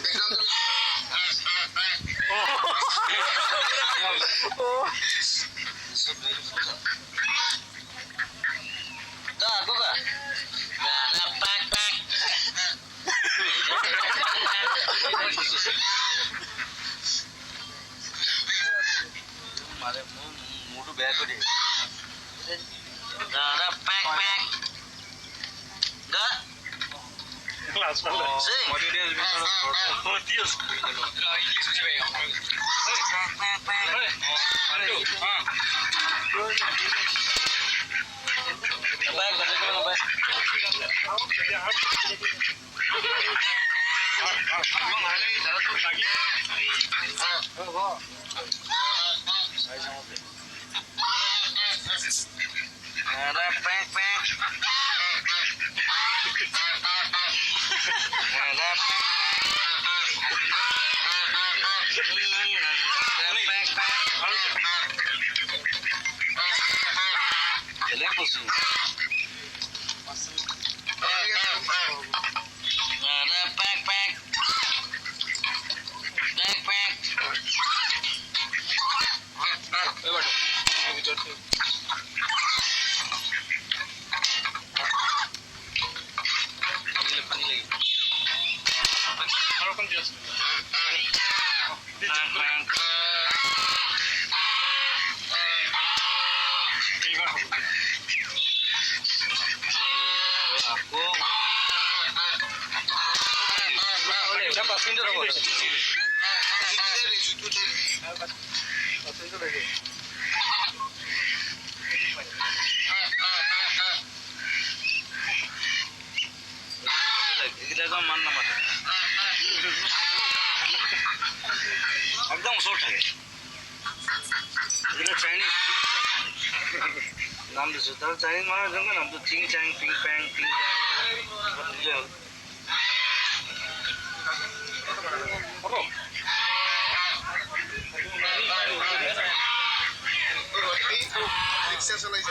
Dah, aku ke? Nah, pak. Mare mudu bag ko de. Dah, pak. Dah. Class na. Sing. What it is? Oh, Dios. Ada pak. Ada jelek pusing. Ada pak. एकदम short है ये Chinese नाम दिसो तर Chinese माना जंग नाम तो चिंग चांग ping पैंग ये रिक्शा चलाइछ